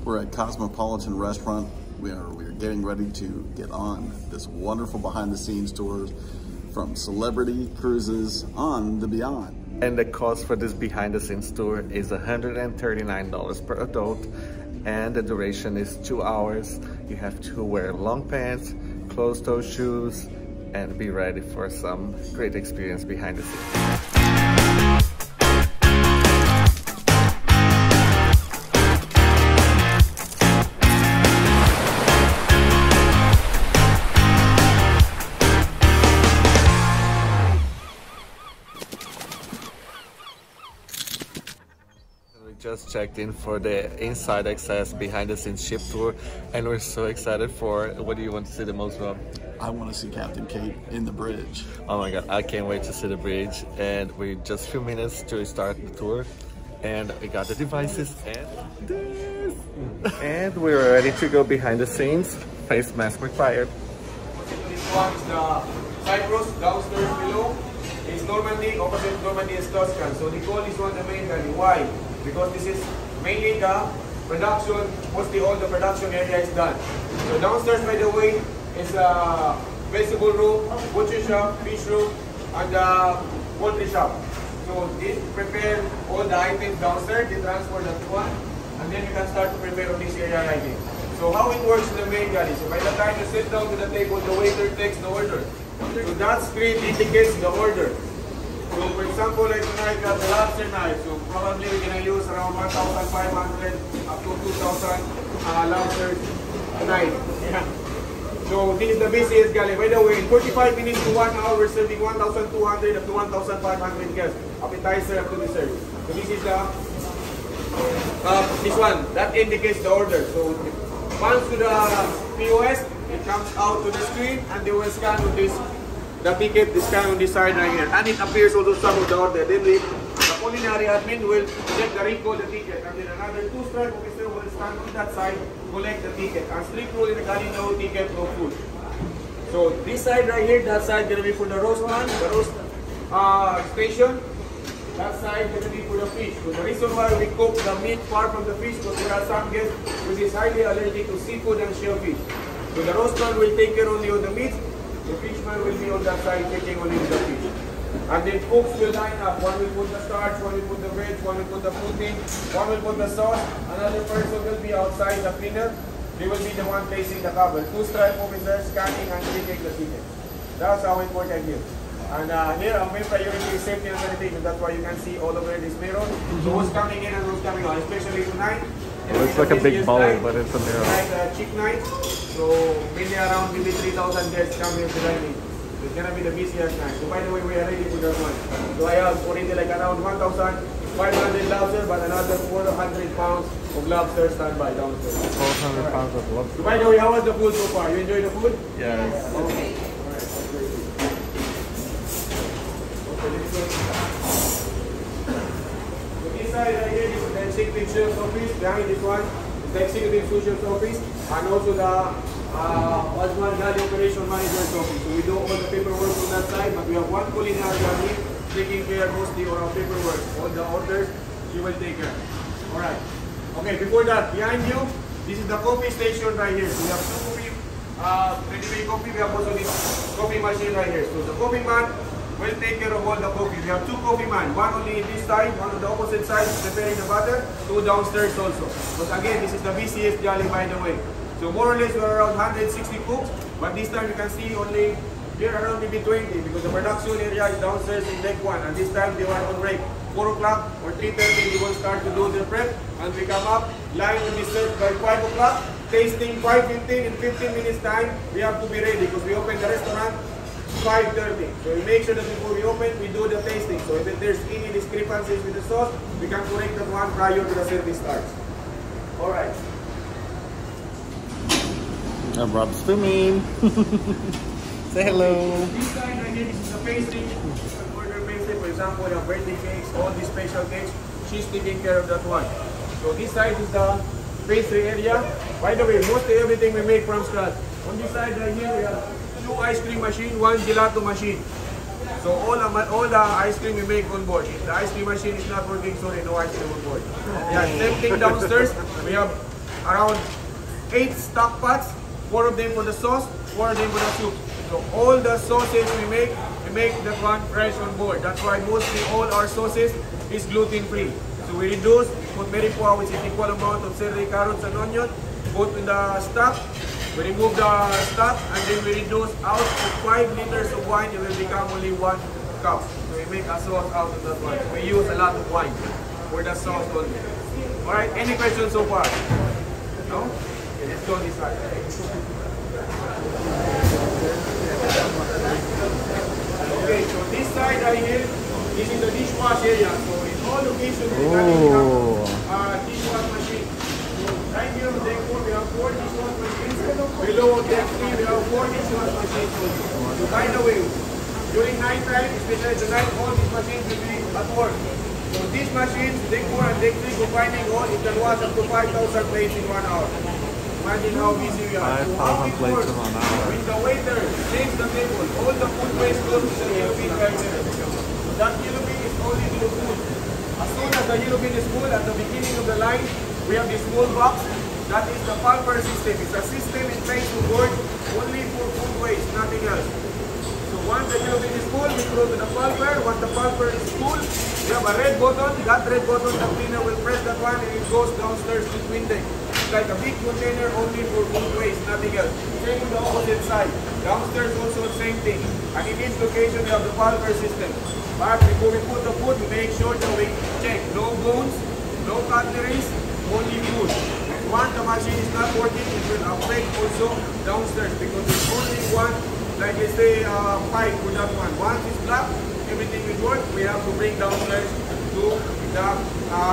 We're at Cosmopolitan Restaurant. We are getting ready to get on this wonderful behind the scenes tour from Celebrity Cruises on the Beyond. And the cost for this behind the scenes tour is $139 per adult, and the duration is 2 hours. You have to wear long pants, closed-toe shoes, and be ready for some great experience behind the scenes. Just checked in for the inside access behind the scenes ship tour, and we're so excited for it. What do you want to see the most, Rob? I want to see Captain Kate in the bridge. Oh my god, I can't wait to see the bridge. And we're just a few minutes to start the tour, and we got the devices and this. And we're ready to go behind the scenes. Face mask required. This one is the Cyprus downstairs below. It's Normandy, opposite Normandy is Tuscan. So they call this one the main galley. Why? Because this is mainly the production, mostly all the production area is done. So downstairs, by the way, is a vegetable room, butcher shop, fish room, and a poultry shop. So this prepare all the items downstairs, they transfer that one, and then you can start to prepare on this area right here. So how it works in the main galley? So by the time you sit down to the table, the waiter takes the order. So that screen indicates the order. So for example, like tonight we have the lobster knife. So probably we're going to use around 1,500 up to 2,000 lobsters tonight. Yeah. So this is the busiest galley. By the way, in 45 minutes to 1 hour, we're serving 1,200 up to 1,500 guests. Appetizer up to dessert. So this is the, this one, that indicates the order. So once to the POS, it comes out to the screen and they will scan on this. The ticket is scanned on this side right here, and it appears also some of the order. Then the culinary admin will check the recall the ticket, and then another 2-stripe officer will stand on that side, collect the ticket. And strict rule in the galley, no ticket, no food. So this side right here, that side gonna be for the roast pan, the roast station. That side gonna be for the fish. So the reason why we cook the meat far from the fish, because there are some guests which is highly allergic to seafood and shellfish. So the roast pan will take care only of the meat. The fishman will be on that side taking only the fish. And then cooks will line up. One will put the starch, one will put the veg, one will put the pudding, one will put the sauce. Another person will be outside the cleaner. They will be the one placing the cover. 2-stripe officers scanning and taking the ticket. That's how it works here. And here our main priority is safety and sanitation. That's why you can see all over this mirror. So who's coming in and who's coming out, especially tonight. It looks like a big bowl, but it's a mirror. Like a chick night. So mainly around maybe 3,000 guests come here to dine in. So it's gonna be the busiest night. So by the way, we are ready for that one. So I have already like around 1,500 lobster, but another 400 pounds of lobster standby downstairs. 400 pounds of lobster. So by the way, how was the food so far? You enjoy the food? Yes. Okay. So this side right here is the executive sales office. Behind this one is the executive sales office, and also the Osman Galley operation manager's office. So we do all the paperwork on that side, but we have one culinary admin taking care mostly of our paperwork. All the orders, she will take care. Alright. Okay, before that, behind you, this is the coffee station right here. So we have two coffee, ready-made coffee. We have also this coffee machine right here. So the coffee man will take care of all the coffee. We have two coffee men, one only in this side, one on the opposite side preparing the butter, two downstairs also. But again, this is the busiest galley by the way. So more or less we're around 160 cooks, but this time you can see only here around maybe 20 because the production area is downstairs in deck 1, and this time they were on break. 4 o'clock or 3:30 they will start to do their prep, and we come up, line will be served by 5 o'clock, tasting 5:15. In 15 minutes time we have to be ready because we open the restaurant 5:30. So we make sure that before we open, we do the tasting. So if there's any discrepancies with the sauce, we can correct that one prior to the service starts. Alright. I'm Rob Swimming. Say hello. This side right here, this is the pastry. Order pastry, for example, your birthday cakes, all these special cakes, she's taking care of that one. So this side is the pastry area. By the way, mostly everything we make from scratch. On this side right here, we have 2 ice cream machine, 1 gelato machine. So all the ice cream we make on board. If the ice cream machine is not working, sorry, no ice cream on board. Yeah, same thing downstairs. We have around 8 stock pots, 4 of them for the sauce, 4 of them for the soup. So all the sauces we make that one fresh on board. That's why mostly all our sauces is gluten-free. So we reduce, put meripua, which is equal amount of celery, carrots, and onion, put in the stock. We remove the stock, and then we reduce out of 5 liters of wine, it will become only 1 cup. So we make a sauce out of that one. So we use a lot of wine for the sauce only. Alright, any questions so far? No? Okay, let's go this side. Okay, so this side right here, this is the dishwash area. So in all locations, we have dishwash machine. So right here on deck 4, we have 4 dishwash machines. Below on deck 3, we have 4 dishwash machines. So by the way, during night time, especially tonight, all these machines will be at work. So these machines, deck 4 and deck 3 combining all, it can wash up to 5,000 plates in 1 hour. Imagine how busy we are. 5,000 plates in 1 hour. When the waiter takes the table, all the food waste goes to the yellow bin right there. So that yellow bin is only to the food. As soon as the yellow bin is full, at the beginning of the line, we have this small box. That is the pulper system. It's a system in place to work only for food waste, nothing else. So once the yellow bin is full, we throw to the pulper. Once the pulper is full, we have a red button. That red button, the cleaner will press that one and it goes downstairs to twin deck. It's like a big container only for food waste, nothing else. Same on the opposite side. Downstairs also the same thing. And in each location, we have the pulper system. But before we put the food, we make sure that we check no bones, no cutleries, only food. Once the machine is not working, it will affect also downstairs because there's only one, like I say, pipe for that one. Once it's blocked, everything will work. We have to bring downstairs to the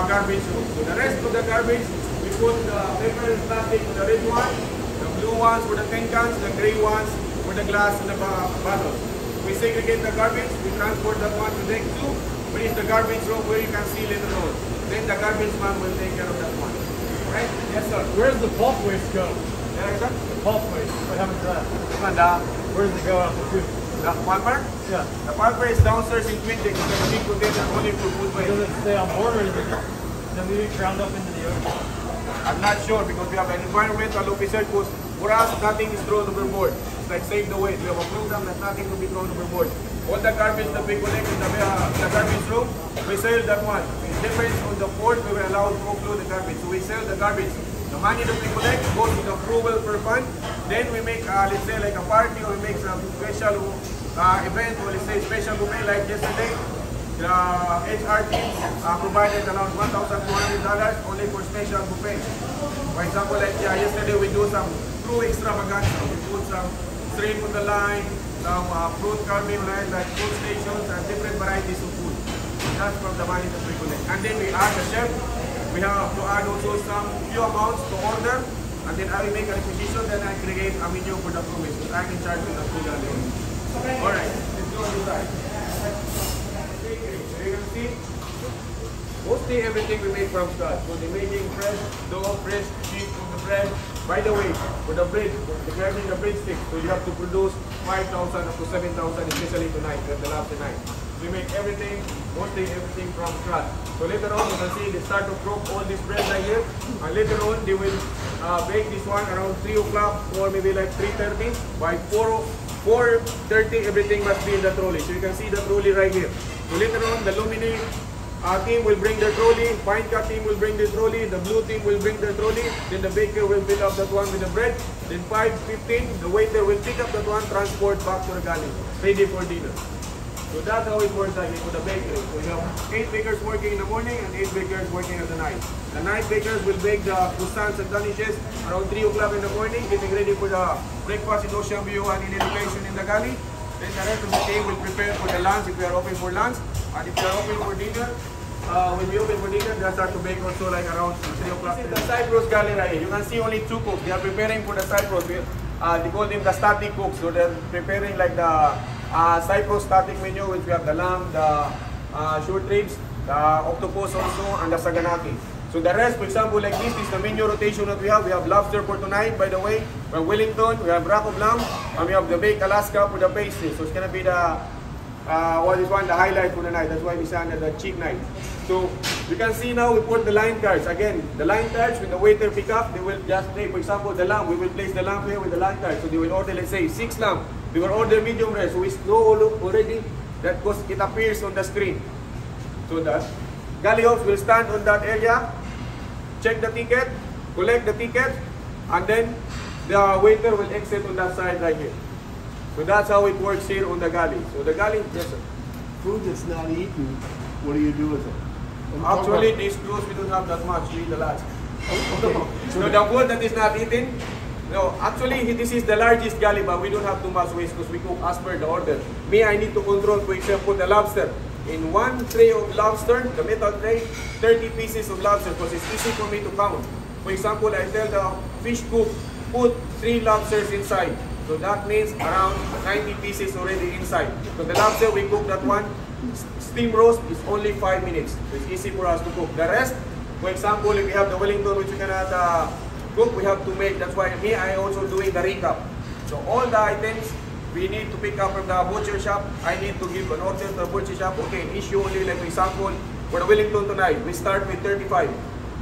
garbage room. So the rest of the garbage, we put the paper and plastic for the red one, the blue ones for the tin cans, the gray ones for the glass and the bottles. We segregate the garbage, we transport that one to deck 2, bring the garbage room where you can see later on. Then the garbage man will take care of that one. Right? Yes, sir. Where does the pulp waste go? Yeah, exactly. The pulp waste, what happens to that? And Where does it go after food? the pulper? Yeah. The pulper is downstairs in twin deck. It's a big container only for food Does waste. it stay on board or does it be ground up into the ocean? I'm not sure because we have an environmental officer because for us, nothing is thrown overboard. It's like save the waste. We have a program that nothing will be thrown overboard. All the garbage that we collect in the garbage room, we sell that one. It depends on the port we were allowed to offload the garbage. So we sell the garbage. The money that we collect goes to the approval per fund. Then we make, let's say like a party or we make some special event or let's say special buffet like yesterday. The HR team provided around $1,200 only for special buffet. For example, like yesterday we do some fruit extravaganza. We put some shrimp on the line, some fruit carving line like food stations and different varieties of food. That's from the money that we collect. And then we ask the chef, we have to add also some few amounts to order. And then I will make a requisition, then I create a menu for the food waste. So I'm in charge of the food alone. Alright, let's go inside. So you can see, mostly everything we make from scratch. So they're making fresh dough, fresh cheese from the bread. By the way, for the bread, we're making the breadstick. So you have to produce 5,000 up to 7,000, especially tonight, the last night. We make everything, mostly everything from scratch. So later on, you can see they start to cook all this bread right here. And later on, they will bake this one around 3 o'clock or maybe like 3:30. By 4:30, everything must be in the trolley. So you can see the trolley right here. So later on, the Lumini team will bring the trolley, Fine Cut team will bring the trolley, the blue team will bring the trolley, then the baker will fill up that one with the bread. Then 5:15, the waiter will pick up that one, transport back to the galley, ready for dinner. So that's how it works like for the bakery. So you have 8 bakers working in the morning and 8 bakers working at the night. The night bakers will bake the croissants and danishes around 3 o'clock in the morning, getting ready for the breakfast in Ocean View and in education in the galley. Then the rest of the team will prepare for the lunch if we are open for lunch. And if we are open for dinner, when we open for dinner, they start to bake also like around 3 o'clock. The Cyprus galley right here. You can see only 2 cooks. They are preparing for the Cyprus. They call them the static cooks. So they're preparing like the Cyprus static menu, which we have the lamb, the short ribs, the octopus also, and the saganaki. So the rest, for example, like this is the menu rotation that we have. We have lobster for tonight, by the way. We have Wellington, we have rack of lamb, and we have the baked Alaska for the pastry. So it's gonna be the what is one the highlight for the night. That's why we say the cheap night. So you can see now we put the line cards. Again, the line cards when the waiter pick up, they will just take, for example, the lamb. We will place the lamb here with the line card. So they will order, let's say, 6 lamb. We will order medium rare. So we know already that because it appears on the screen. So the galley host will stand on that area, check the ticket, collect the ticket, and then the waiter will exit on that side right here. So that's how it works here on the galley. So the galley, yes sir. Food that's not eaten, what do you do with it? Actually, these clothes we don't have that much. We eat a lot. So the food that is not eaten, no. Actually, this is the largest galley, but we don't have too much waste because we cook as per the order. Me, I need to control, for example, the lobster. In one tray of lobster, the metal tray, 30 pieces of lobster because it's easy for me to count. For example, I tell the fish cook, put 3 lobsters inside. So that means around 90 pieces already inside. So the lobster, we cook that one. Steam roast is only 5 minutes. So it's easy for us to cook. The rest, for example, if we have the Wellington which we cannot cook, we have to make. That's why me, I also doing the recap. So all the items we need to pick up from the butcher shop. I need to give an order to the butcher shop. Okay, issue only, like for example, for the Wellington tonight, we start with 35.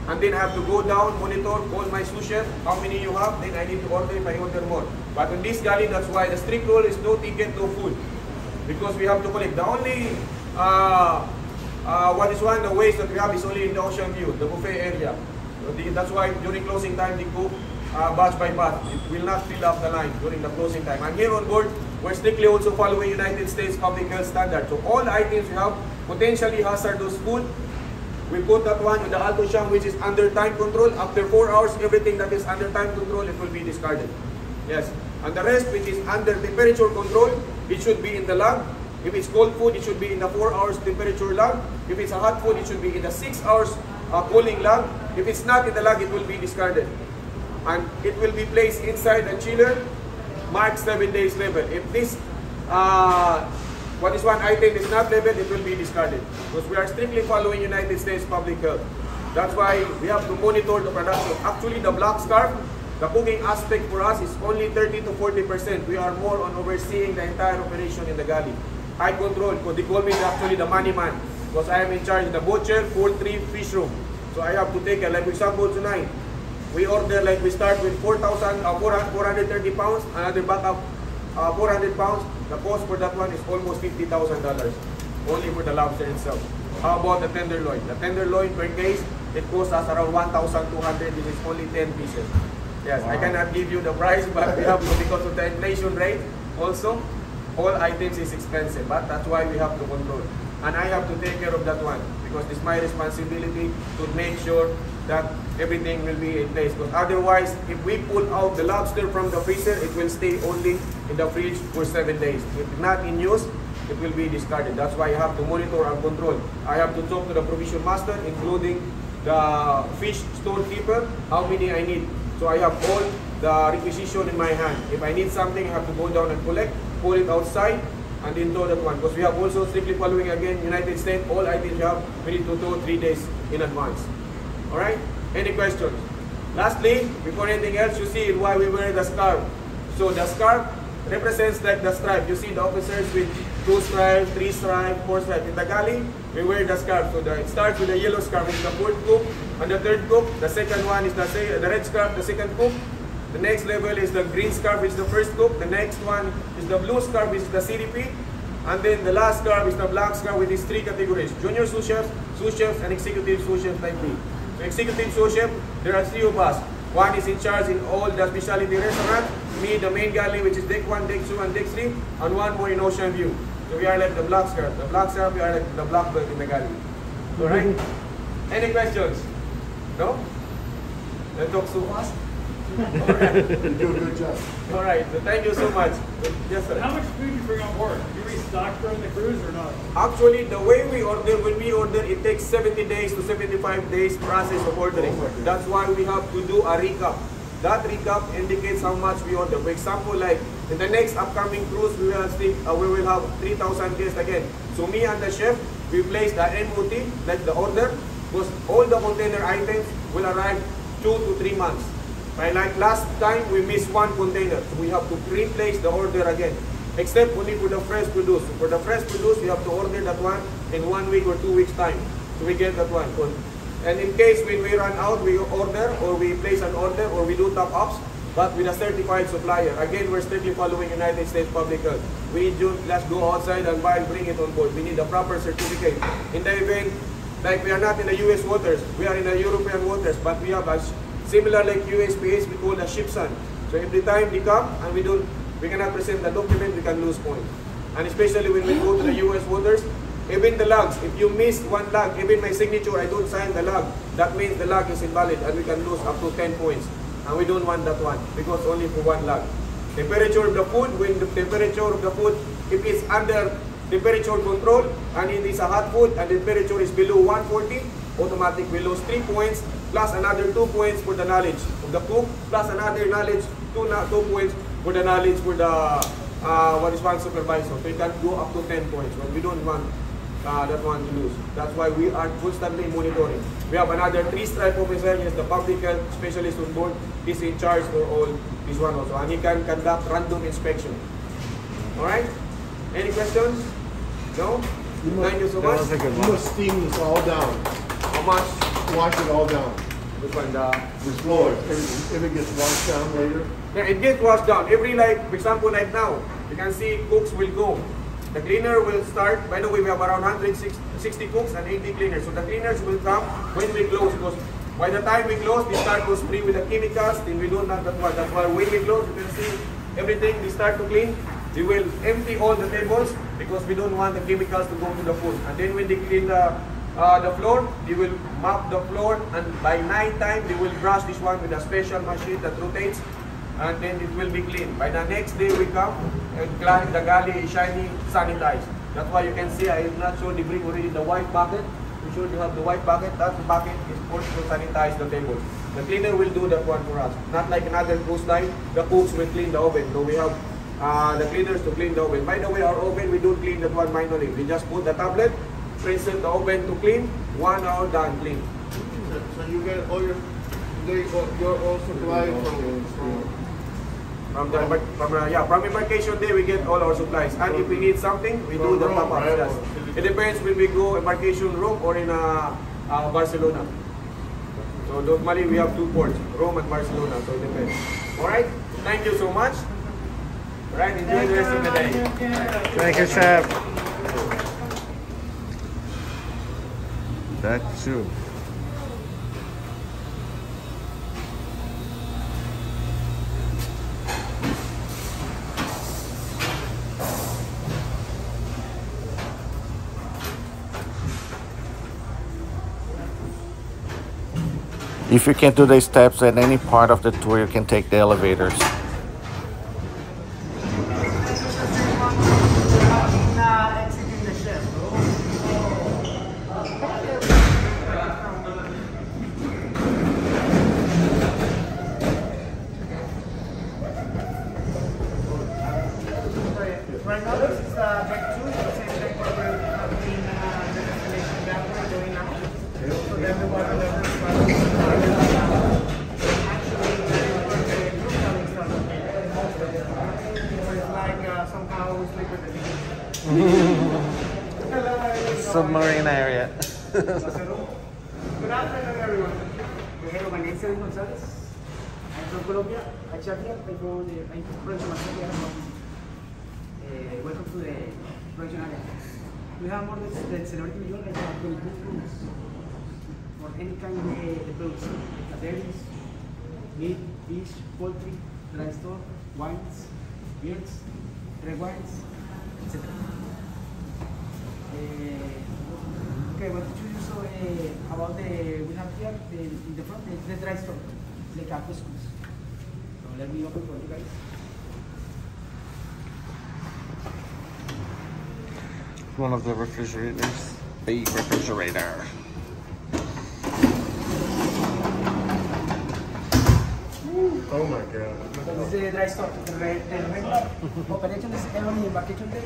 And then I have to go down, monitor, call my sous chef, how many you have, then I need to order if I order more. But in this galley, that's why the strict rule is no ticket, no food. Because we have to collect. The only, the waste that we have is only in the ocean view, the buffet area. So that's why during closing time, they cook batch by batch. It will not fill up the line during the closing time. And here on board, we're strictly also following United States Public Health Standard. So all the items we have potentially hazardous food, we put that one in the Alto Sham, which is under time control. After 4 hours, everything that is under time control, it will be discarded. Yes. And the rest, which is under temperature control, it should be in the log. If it's cold food, it should be in the 4 hours temperature log. If it's a hot food, it should be in the 6 hours cooling log. If it's not in the log, it will be discarded. And it will be placed inside the chiller, marked 7 days label. If this one item is not labeled, it will be discarded. Because we are strictly following United States Public Health. That's why we have to monitor the production. Actually, the black scarf, the cooking aspect for us is only 30 to 40%. We are more on overseeing the entire operation in the galley. I control, because they call me actually the money man. Because I am in charge of the butcher, poultry, fish room. So I have to take, like for example tonight, we order, like we start with 430 pounds, another backup 400 pounds. The cost for that one is almost $50,000, only for the lobster itself. How about the tenderloin? The tenderloin per case, it costs us around 1,200. This is only 10 pieces. Yes, wow. I cannot give you the price, but we have to, because of the inflation rate also, all items is expensive, but that's why we have to control. And I have to take care of that one, because it's my responsibility to make sure that everything will be in place. Because otherwise, if we pull out the lobster from the freezer, it will stay only in the fridge for 7 days. If not in use, it will be discarded. That's why I have to monitor and control. I have to talk to the provision master, including the fish storekeeper, how many I need. So I have all the requisition in my hand. If I need something, I have to go down and collect, pull it outside, and then do that one. Because we have also strictly following again United States, all items we have, we need to do 3 days in advance. Alright? Any questions? Lastly, before anything else, you see why we wear the scarf. So the scarf represents like the stripe. You see the officers with 2 stripes, 3 stripes, 4 stripes. In the galley, we wear the scarf. So it starts with the yellow scarf, which is the 4th cook, and the 3rd cook. The second one is the red scarf, the 2nd cook. The next level is the green scarf, which is the 1st cook. The next one is the blue scarf, which is the CDP. And then the last scarf is the black scarf with these 3 categories: junior sous chefs, and executive sous chefs like me. So executive sous chef, there are 3 of us. One is in charge in all the specialty restaurants. Me, the main galley, which is deck 1, deck 2, and deck 3. And one more in Ocean View. So we are like the black scarf. The black scarf, we are like the black belt in the galley. Alright? Any questions? No? I talk so fast? Alright. You do a good job. Alright, so thank you so much. Yes, sir. How much food do you bring on board? Do you restock during the cruise or not? Actually, the way we order, when we order, it takes 70 days to 75 days process of ordering. That's why we have to do a recap. That recap indicates how much we order. For example, like in the next upcoming cruise, we will have 3,000 guests again. So me and the chef, we place the MOT, like the order, because all the container items will arrive 2 to 3 months. Right? Like last time, we missed 1 container. So we have to replace the order again. except only for the fresh produce. For the fresh produce, you have to order that one in 1 week or 2 weeks time. So we get that one. And in case when we run out, we order or we place an order or we do top ups, but with a certified supplier. Again, we're strictly following United States Public Health. We don't just go outside and buy and bring it on board. We need a proper certificate. In the event, like we are not in the US waters, we are in the European waters, but we have a similar like USPS, we call a shipson. So every time they come and we cannot present the document, we can lose points. And especially when we go to the US waters, even the logs, if you miss one log, even my signature, I don't sign the log, that means the log is invalid and we can lose up to 10 points. And we don't want that one because only for one log. Temperature of the food, when the temperature of the food, if it's under temperature control and it is a hot food and the temperature is below 140, automatic we lose 3 points plus another 2 points for the knowledge of the cook, plus another knowledge, 2 points for the knowledge for the one supervisor. So you can go up to 10 points, but we don't want that one to lose. That's why we are constantly monitoring. We have another 3-stripe officer, he is the public health specialist on board. He's in charge for all this one also, and he can conduct random inspection. Alright? Any questions? No? Thank you so much. You must steam this all down. How much? Wash it all down. Which one? This floor. If it gets washed down later. Yeah, it gets washed down. Every, like, for example, like now, you can see cooks will go. The cleaner will start. By the way, we have around 160 cooks and 80 cleaners. So the cleaners will come when we close, because by the time we close, they start to spray with the chemicals. Then we don't have that much. That's why when we close, you can see everything. They start to clean. They will empty all the tables because we don't want the chemicals to go to the food. And then when they clean the floor, they will mop the floor, and by night time they will brush this one with a special machine that rotates, and then it will be clean. By the next day we come and the galley is shiny, sanitized. That's why you can see I am not sure they bring already the white bucket. We should have the white bucket. That bucket is forced to sanitize the table. The cleaner will do that one for us. Not like another cruise line, the cooks will clean the oven. So we have the cleaners to clean the oven. By the way, our oven, we don't clean that one manually. We just put the tablet, press the oven to clean, 1 hour done, clean. So you get all your all supplies from embarkation day we get all our supplies. And if we need something, we do the top up. Yes. It depends when we go embarkation Rome or in Barcelona. So normally we have 2 ports, Rome and Barcelona. So it depends. Alright, thank you so much. Alright, enjoy the rest of the day. Thank you, Chef. That's true. If you can't do the steps at any part of the tour, you can take the elevators. Right now, this is deck 2, the same deck where we have been the destination that we're doing now. So then the water level is actually very where the group having started located. So it's like somehow we sleep with the beach. Submarine area. Good afternoon, everyone. Hello, my name is Edwin Gonzalez. I'm from Colombia. Actually, I'm from the production area. Welcome to the production area. We have more than 70 million and 22 rooms for any kind of products, like dairies, meat, fish, poultry, dry store, wines, beers, red wines, etc. Okay, what to choose so about we have here in the front the dry store, it's like a couscous. So let me open for you guys. One of the refrigerators. The refrigerator. Oh my god. This is the dry store. The regular operation is only embarkation day.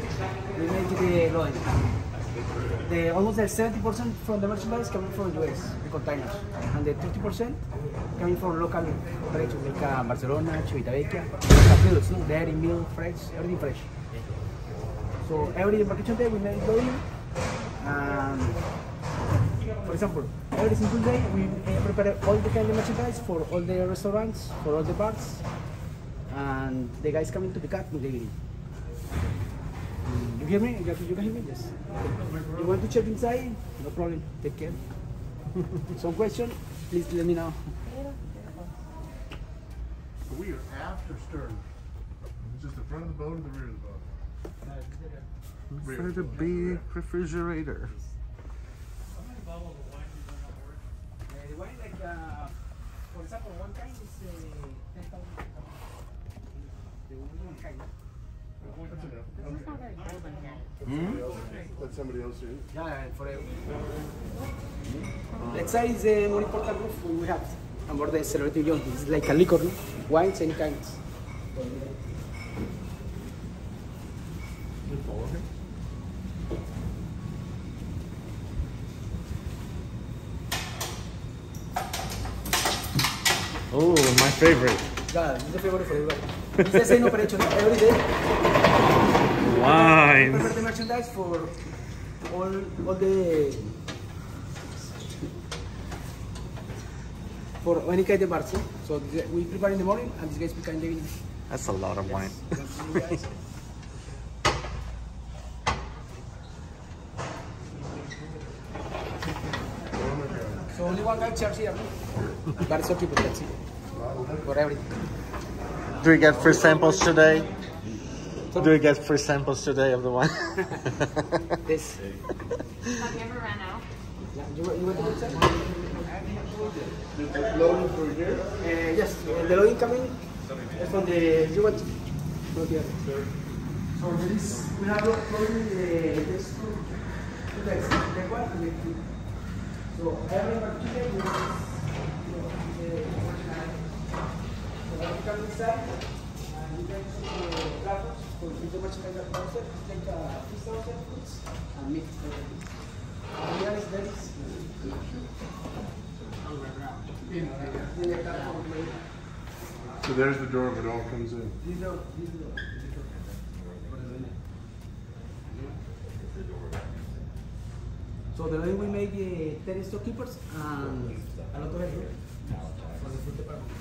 We make the loading. Almost 70% from the merchandise coming from the US, the containers, and the 30% coming from local operations like Barcelona, Civitavecchia, products, dairy, milk, fresh, everything fresh. So every vacation day we make loading. For example, every single day we prepare all the kind of merchandise for all the restaurants, for all the bars, and the guys coming to pick up with the evening. You hear me? You can hear me? Yes. You want to check inside? No problem. Take care. Some question? Please let me know. We are aft or stern? It's just the front of the boat or the rear of the boat? For the big refrigerator. The wine, like, for example, one kind is 10,000. The one kind. That's enough. It's not very cold in here. Let somebody else do it. Yeah, for let's say it's the more important roof we have. And more the Celebrity Beyond. It's like a liquor, no? Wines, any kinds. Oh, my favorite. Yeah, this is the favorite for everybody. It's the same operation every day. Wine. We prepare the merchandise for all the for any kind of bars. Eh? So we prepare in the morning and these guys prepare in the evening. That's a lot of wine. So only one guy charges here. But it's okay, but that's it. For everything. Do we get free samples today? Do we get free samples today of the wine? This. Have you ever ran out? Yeah, you want to do that? The loading for here? Yes, the loading coming is from the you want not here. So this we have loading this two legs, leg one and leg two. So every particular we have so we come inside and we can see the platters for the merchandise that comes there. It's like 6,000 foods and meat. And here is there is So there's the door where it all comes in. So the way we make 10 storekeepers and a lot of help for the food department.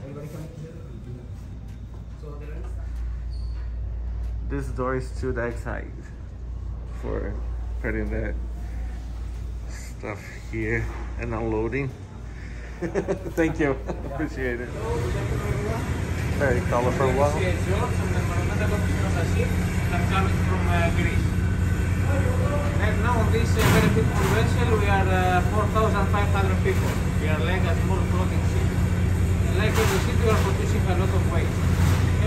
Everybody coming together. So the rest. This door is to that side for putting the stuff here and unloading. Thank you. Appreciate it. Very colorful one. Yes, yours from the environmental officer of the ship that coming from Greece. Right now on this very beautiful vessel we are 4,500 people. We are like a small floating ship. And like every city we are producing a lot of waste.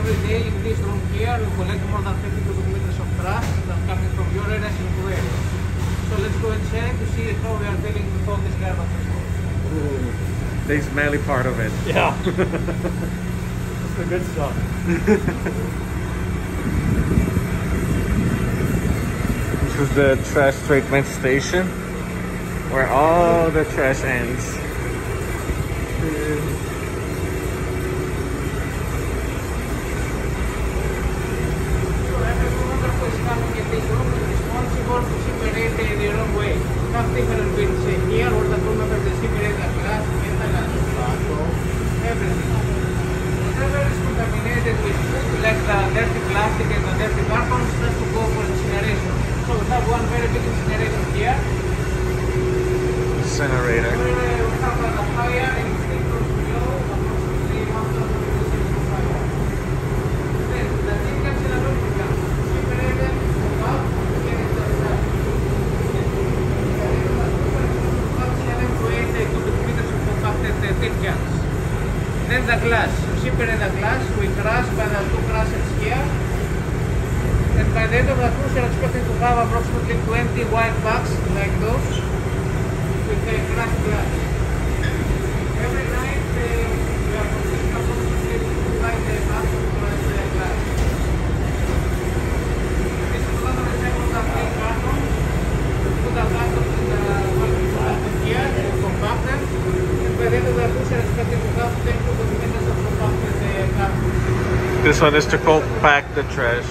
Every day in this room here we collect more than 50 cubic meters of trash that coming from your areas into areas. So let's go and check to see how we are dealing with all this garbage. The smelly part of it. Yeah. That's the good stuff. This is the trash treatment station where all the trash ends. Responsible to separate the wrong way. You have different bins here, all the crew members they separate the glass, everything. Whatever is contaminated with food, like the dirty plastic and the dirty cartons, has to go for incineration. So we have one very big incinerator here. Incinerator. We have a fire in the close below, approximately 1,000 fire. Then the thing comes in a room with gas. Separated, out, get it done. 7 to 8 cubic meters of compacted tin cans. Then the glass. We separate the glass, we crush by the two crushers here. And by the end of the cruise, we are expecting to have approximately 20 white bags like those with the crushed glass. Every night, we are producing approximately 2 white bags of crushed glass. This is another example of the carton. We put the cartons in the here, compact them. And by the end of the cruise, we are expecting to have 10 cubic meters of compacted cartons. This one is to compact the trash.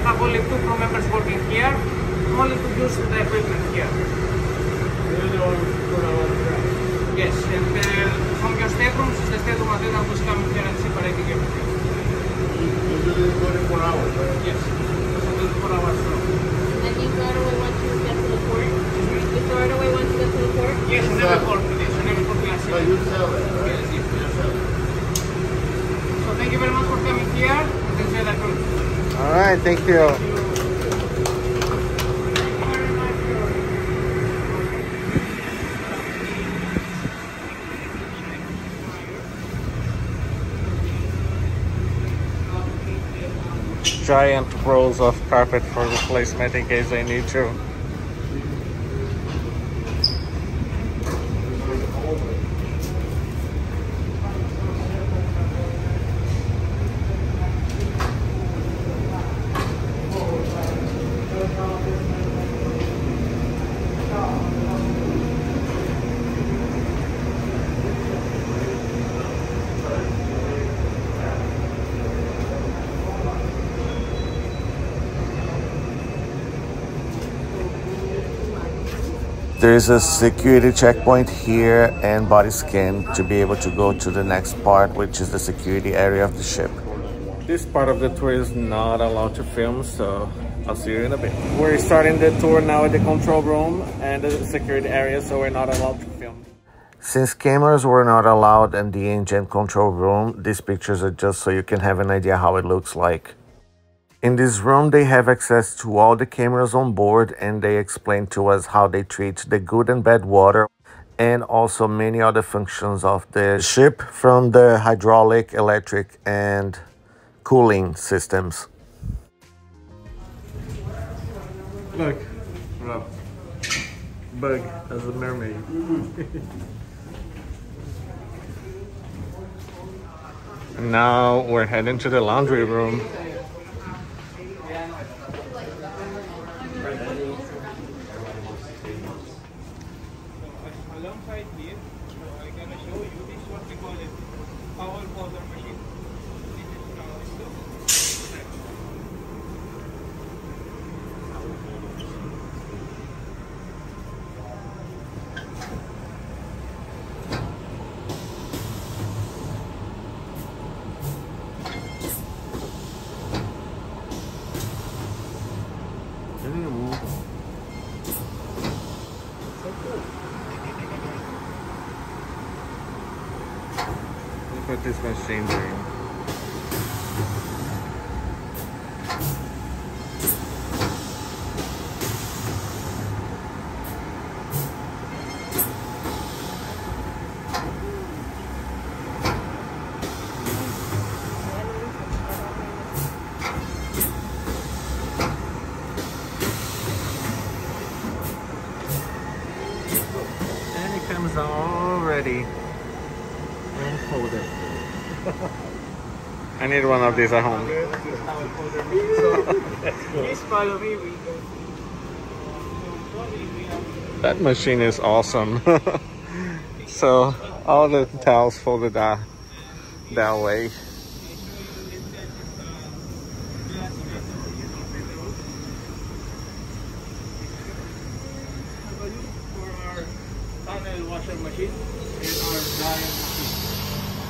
have only 2 crew members working here, only to use the equipment here. Yes, and from your staterooms is the stateroom attendant who's coming here and separating everything. You do this 24 hours, right? Yes, it's a 24 hours flow. And you throw it away once you get to the port? You throw it away once you get to the port? Yes, never port with this, never port glass. No, you sell it, right? Yes, yes. You sell it. So thank you very much for coming here and enjoy the cruise. All right, thank you. Giant rolls of carpet for replacement in case they need to. There's a security checkpoint here and body scan to be able to go to the next part, which is the security area of the ship. This part of the tour is not allowed to film, so I'll see you in a bit. We're starting the tour now at the control room and the security area, so we're not allowed to film. Since cameras were not allowed in the engine control room, these pictures are just so you can have an idea how it looks like. In this room, they have access to all the cameras on board, and they explain to us how they treat the good and bad water and also many other functions of the ship, from the hydraulic, electric, and cooling systems. Look, Rob. Bug as a mermaid. And now we're heading to the laundry room. Alongside here, I'm going to show you this is what we call it foul powder machine. Look what this machine doing. And it comes all ready and folded. I need one of these at home. Please follow me. That machine is awesome. So all the towels folded that way. For our tunnel washer machine and our dryer machine.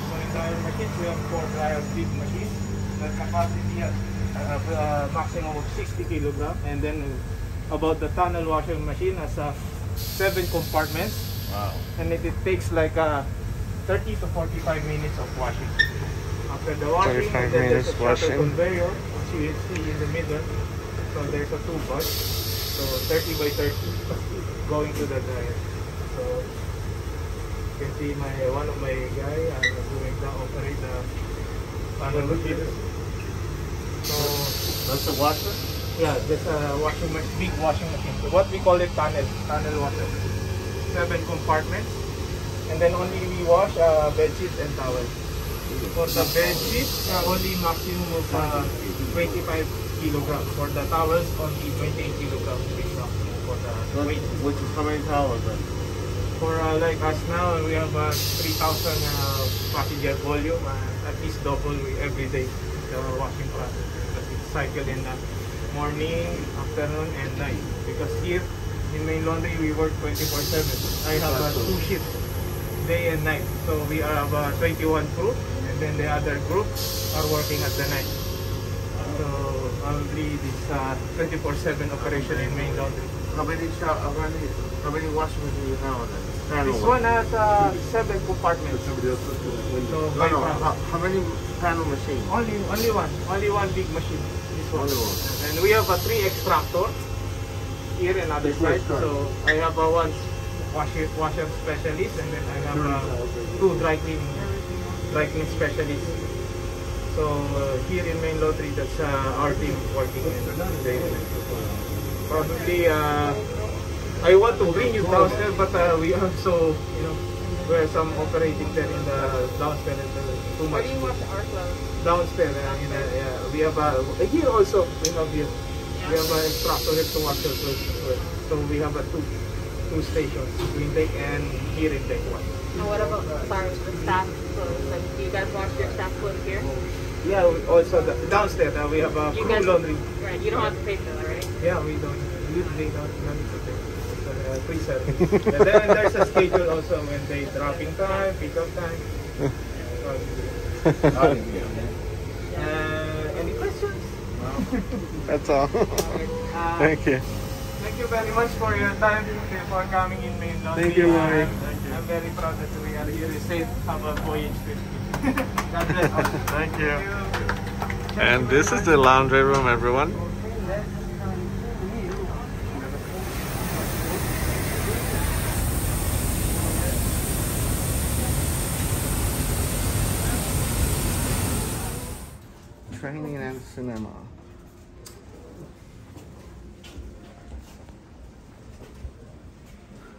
So in dryer machines, we have 4 dryer big machines. The capacity at a maximum of 60 kilograms. And then about the tunnel washer machine has 7 compartments. Wow. And it takes like 30 to 45 minutes of washing. After the washing, 45 and then there's minutes a washing. shutter conveyor, which you see in the middle. So there's a 2 butt. So 30 by 30 going to the dryer. So you can see one of my guy doing the operate the tunnel machine. So That's the washer? yeah, there's a washing machine, big washing machine. So what we call it tunnel washer. 7 compartments, and then only we wash bed sheets and towels. For the bed sheets, only maximum of 25 kilograms. For the towels, only 28 kilograms for the weight. Which is how many towels then? For like us now, we have 3,000 passenger volume, at least double every day the washing process. Because it's cycle in morning, afternoon, and night. Because here in Main Laundry, we work 24/7. I have 2 shifts, day and night. So we are about 21 crew, and then the other group are working at the night. So probably this 24/7 operation in Main Laundry. How many washing machines do you have on it? This one has 7 compartments. So how many panel machines? Only one big machine. This one. Only one. And we have 3 extractors here and other side. So I have one washer specialist, and then I have 2 dry cleaning specialists. So here in Main Laundry, that's our team working in the probably I want to bring you downstairs, but we also, we have some operating there in the downstairs. Too much. Where do you wash our clothes? Downstairs, we have here also. We have an extractor here to wash our clothes as well. So we have 2 stations, intake and here intake one. And what about the staff clothes? Like, do you guys wash your staff clothes here? Yeah, also downstairs we have a crew laundry. Right, you don't have to pay for that, right? Yeah, we don't. Usually don't need to pay. It's free service. And then there's a schedule also when they dropping time, pick up time. Any questions? That's all. Thank you. Thank you very much for your time, for coming in Main Laundry. Thank you, Mike. I'm very proud that we are here. Safe, have a voyage with you. God bless. Thank you. And this is the laundry room, everyone. Training and cinema.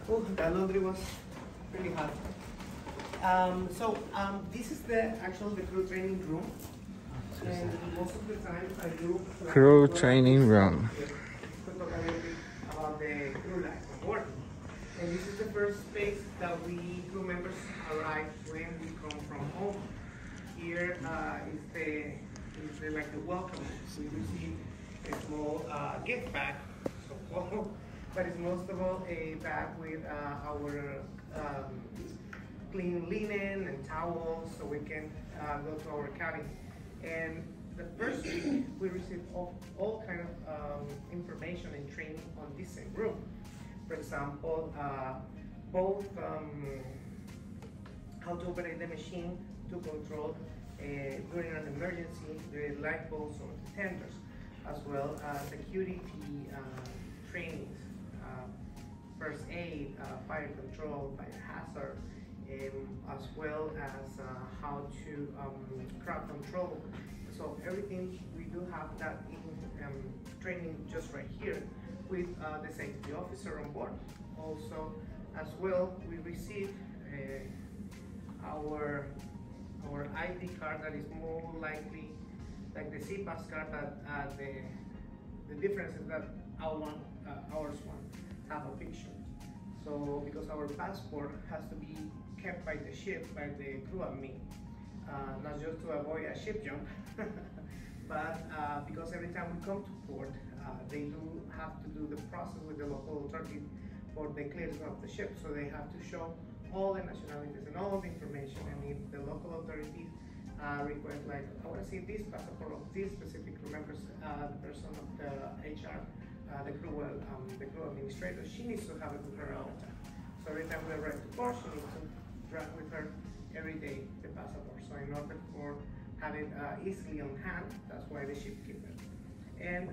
Oh, that laundry was pretty hot. This is the crew training room, and most of the time I do Crew training room. to talk a little bit about the crew life on board. And this is the first space that we crew members arrive when we come from home. Here is like the welcome. We receive a small gift bag, so-called, but it's most of all a bag with our clean linen and towels, so we can go to our cabin. And the first week we receive all kind of information and training on this same room. For example, both how to operate the machine to control during an emergency the lifeboats or the tenders, as well as security trainings, first aid, fire control, fire hazard, as well as how to crowd control. So everything, we do have that in training just right here with the safety officer on board. Also, as well, we receive our ID card that is more likely like the CPAS card, that the difference is that ours one have a picture. So because our passport has to be kept by the ship, by the crew and me, not just to avoid a ship jump, but because every time we come to port, they do have to do the process with the local authority for the clearance of the ship. So they have to show all the nationalities and all the information, and if the local authorities request, like, I want to see this passport of this specific crew members, the person of the HR, the crew administrator, she needs to have it with her all the time. So every time we arrive to port, she needs to drag with her every day the passport. So in order for have it easily on hand, that's why the ship keep it. And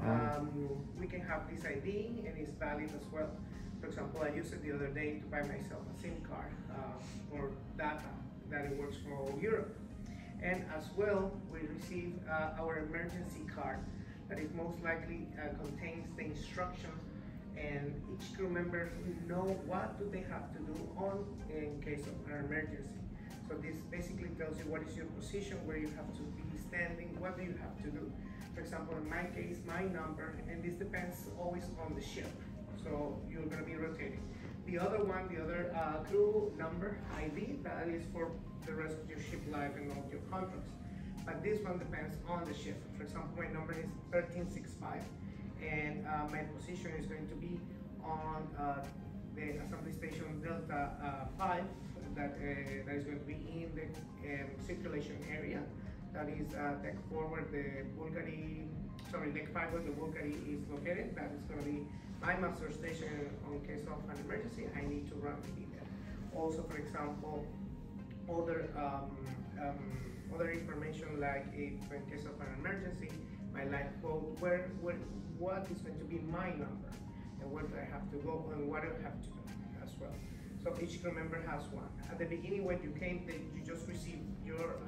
we can have this ID, and it's valid as well. For example, I used it the other day to buy myself a SIM card for data that it works for Europe. And as well, we receive our emergency card that is most likely contains the instructions, and each crew member know what do they have to do in case of an emergency. So this basically tells you what is your position, where you have to be standing, what do you have to do. For example, in my case, my number, and this depends always on the ship. So you're going to be rotating. The other one, the other crew number ID, that is for the rest of your ship life and all your contracts. But this one depends on the ship. For example, my number is 1365, my position is going to be on the assembly station Delta 5 that is going to be in the circulation area. That is deck 4 where the Bulgari, sorry, deck 5 where the Bulgari is located. That is going to be my master station in case of an emergency. I need to run to be there. Also, for example, other information like if in case of an emergency, my life quote, what is going to be my number and where do I have to go and what do I have to do as well. So each crew member has one. At the beginning when you came, you just received your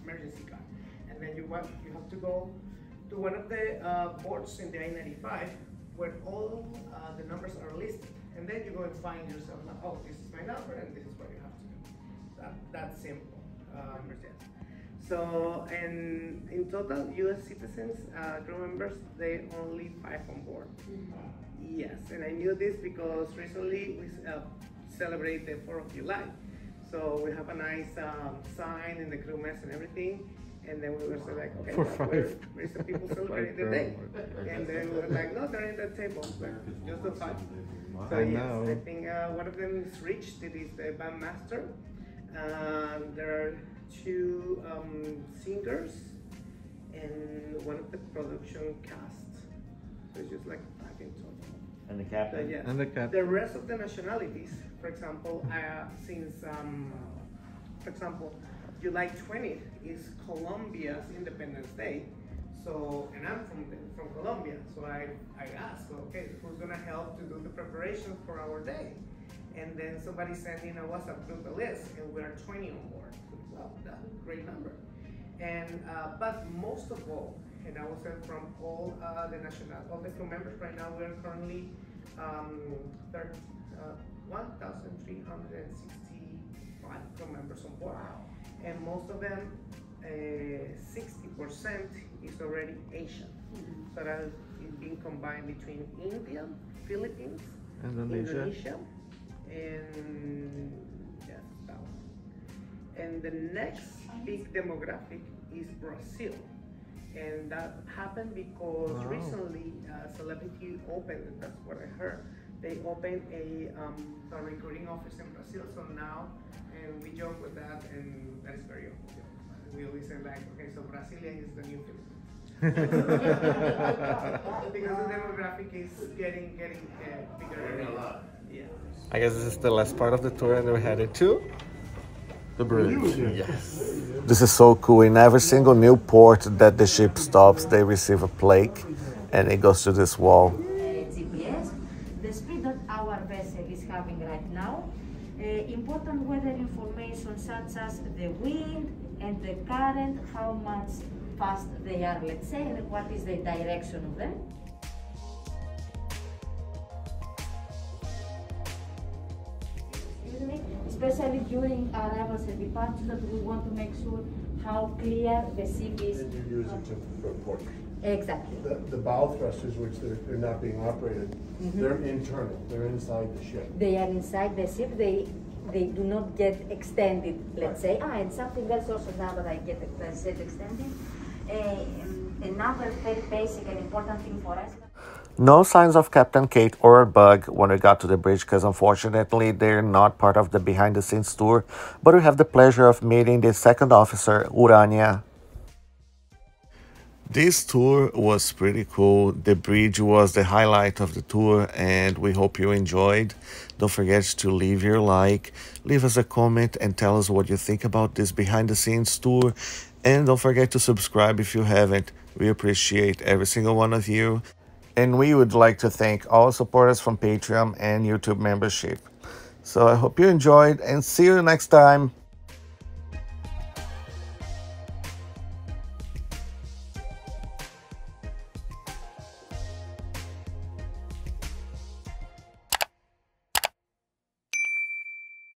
emergency card, and then you have to go to one of the boards in the I-95 where all the numbers are listed, and then you go and find yourself, oh, this is my number and this is what you have to do. That's simple. So, and in total, U.S. citizens, crew members, they only 5 on board. Yes, and I knew this because recently we celebrate the 4th of July. So we have a nice sign in the crew mess and everything. And then we were like, okay, where's the people celebrating the day? And then we were like, no, they're in the table, just the 5. So yes, I think one of them is Rich, it is the bandmaster. There are 2 singers and one of the production cast. So it's just like 5 in total. And the captain? So, yes. And the captain. The rest of the nationalities, for example, since, for example, July 20th is Colombia's Independence Day. So, and I'm from Colombia, so I asked, okay, who's gonna help to do the preparation for our day? And then somebody sent in a WhatsApp group a list, and we are 20 on board. Well, that's a great number. And but most of all, and I will say from all the crew members right now, we are currently 1,365 crew members on board, and most of them, 60% is already Asian. So that is being combined between India, Philippines, Indonesia, and yes, that one. And the next big demographic is Brazil. And that happened because recently Celebrity opened, that's what I heard, they opened a recruiting office in Brazil. So now, and we joke with that, and that is very often. We always say like, okay, so Brasilia is the new Philippines. Because the demographic is getting bigger. Yeah. I guess this is the last part of the tour, and we're headed to the bridge. Yes. This is so cool. In every single new port that the ship stops, they receive a plaque, and it goes to this wall. GPS, the speed that our vessel is having right now, important weather information such as the wind and the current, how much fast they are, let's say, and what is the direction of them. Especially during arrivals and departures, that we want to make sure how clear the ship is. And you use it to report. Exactly. The bow thrusters, which they're not being operated, they're internal. They're inside the ship. They are inside the ship. They do not get extended, let's say. And something else also now that I said extended. Another very basic and important thing for us. No signs of Captain Kate or Bug when we got to the bridge, because unfortunately they're not part of the behind-the-scenes tour, but we have the pleasure of meeting the second officer, Urania. This tour was pretty cool. The bridge was the highlight of the tour, and we hope you enjoyed. Don't forget to leave your like, leave us a comment, and tell us what you think about this behind-the-scenes tour. And don't forget to subscribe if you haven't. We appreciate every single one of you. And we would like to thank all supporters from Patreon and YouTube membership. So I hope you enjoyed, and see you next time.